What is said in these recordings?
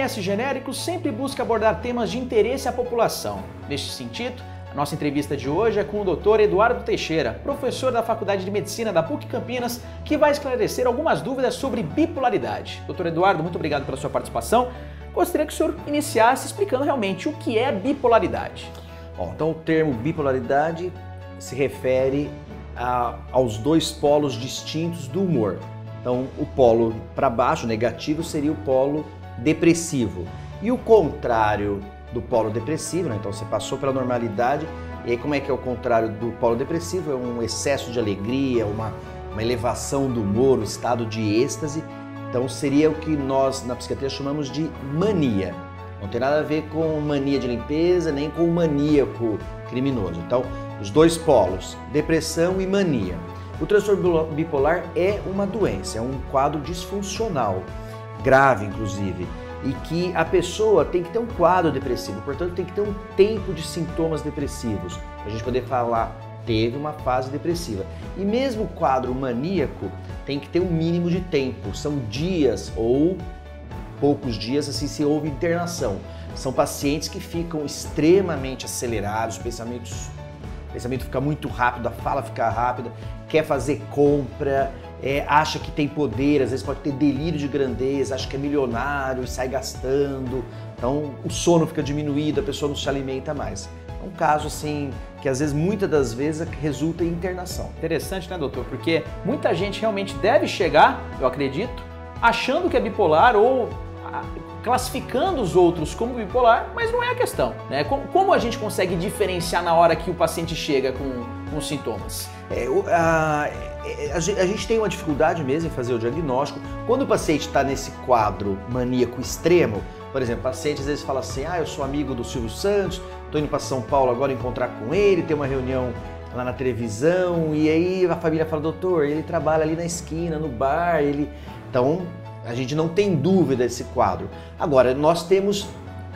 MS Genéricos sempre busca abordar temas de interesse à população. Neste sentido, a nossa entrevista de hoje é com o Dr. Eduardo Teixeira, professor da Faculdade de Medicina da PUC Campinas, que vai esclarecer algumas dúvidas sobre bipolaridade. Dr. Eduardo, muito obrigado pela sua participação. Gostaria que o senhor iniciasse explicando realmente o que é bipolaridade. Bom, então o termo bipolaridade se refere aos dois polos distintos do humor. Então o polo para baixo, negativo, seria o polo depressivo. E o contrário do polo depressivo, né? Então você passou pela normalidade, e aí como é que é o contrário do polo depressivo? É um excesso de alegria, uma elevação do humor, um estado de êxtase. Então seria o que nós na psiquiatria chamamos de mania. Não tem nada a ver com mania de limpeza, nem com maníaco criminoso. Então, os dois polos, depressão e mania. O transtorno bipolar é uma doença, é um quadro disfuncional, grave inclusive, e que a pessoa tem que ter um quadro depressivo, portanto tem que ter um tempo de sintomas depressivos, para a gente poder falar, teve uma fase depressiva. E mesmo o quadro maníaco tem que ter um mínimo de tempo, são dias ou poucos dias assim se houve internação. São pacientes que ficam extremamente acelerados, o pensamento fica muito rápido, a fala fica rápida, quer fazer compra, acha que tem poder, às vezes pode ter delírio de grandeza, acha que é milionário e sai gastando. Então o sono fica diminuído, a pessoa não se alimenta mais. É um caso assim que às vezes, muitas das vezes, resulta em internação. Interessante, né, doutor? Porque muita gente realmente deve chegar, eu acredito, achando que é bipolar ou classificando os outros como bipolar, mas não é a questão, né? Como a gente consegue diferenciar na hora que o paciente chega com os sintomas? A gente tem uma dificuldade mesmo em fazer o diagnóstico. Quando o paciente está nesse quadro maníaco extremo, por exemplo, o paciente às vezes fala assim, eu sou amigo do Silvio Santos, estou indo para São Paulo agora encontrar com ele, tem uma reunião lá na televisão, e aí a família fala, doutor, ele trabalha ali na esquina, no bar, Então, a gente não tem dúvida desse quadro. Agora, nós temos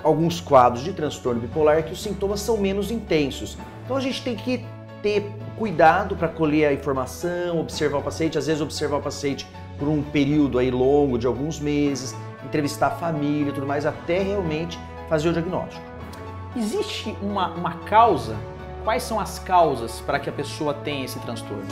alguns quadros de transtorno bipolar que os sintomas são menos intensos. Então a gente tem que ter cuidado para colher a informação, observar o paciente, às vezes observar o paciente por um período aí longo de alguns meses, entrevistar a família e tudo mais, até realmente fazer o diagnóstico. Existe uma causa? Quais são as causas para que a pessoa tenha esse transtorno?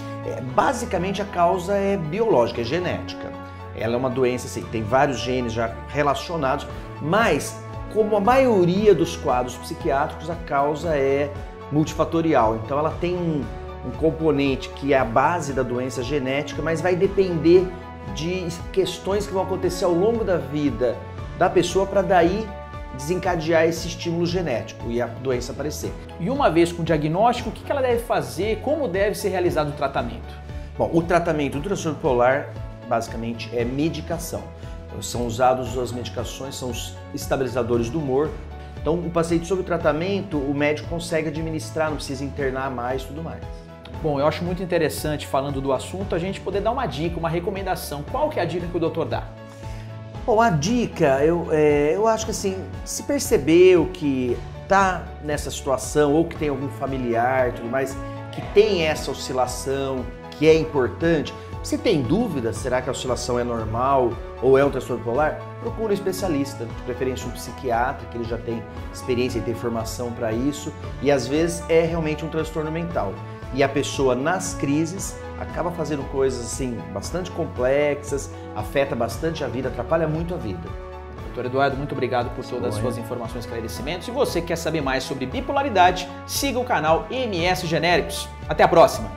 Basicamente a causa é biológica, é genética. Ela é uma doença, assim, tem vários genes já relacionados, mas como a maioria dos quadros psiquiátricos, a causa é multifatorial. Então ela tem um componente que é a base da doença genética, mas vai depender de questões que vão acontecer ao longo da vida da pessoa para daí desencadear esse estímulo genético e a doença aparecer. E uma vez com o diagnóstico, o que ela deve fazer? Como deve ser realizado o tratamento? Bom, o tratamento do transtorno bipolar basicamente é medicação. Então, são usados as medicações, são os estabilizadores do humor. Então o paciente sob o tratamento, o médico consegue administrar, não precisa internar mais e tudo mais. Bom, eu acho muito interessante, falando do assunto, a gente poder dar uma dica, uma recomendação. Qual que é a dica que o doutor dá? Bom, a dica, eu acho que assim, se percebeu que está nessa situação ou que tem algum familiar e tudo mais, que tem essa oscilação, que é importante, se tem dúvida, será que a oscilação é normal ou é um transtorno bipolar? Procure um especialista, de preferência um psiquiatra, que ele já tem experiência e tem formação para isso, e às vezes é realmente um transtorno mental. E a pessoa nas crises acaba fazendo coisas assim bastante complexas, afeta bastante a vida, atrapalha muito a vida. Doutor Eduardo, muito obrigado por todas as suas informações e esclarecimentos. E você que quer saber mais sobre bipolaridade, siga o canal MS Genéricos. Até a próxima!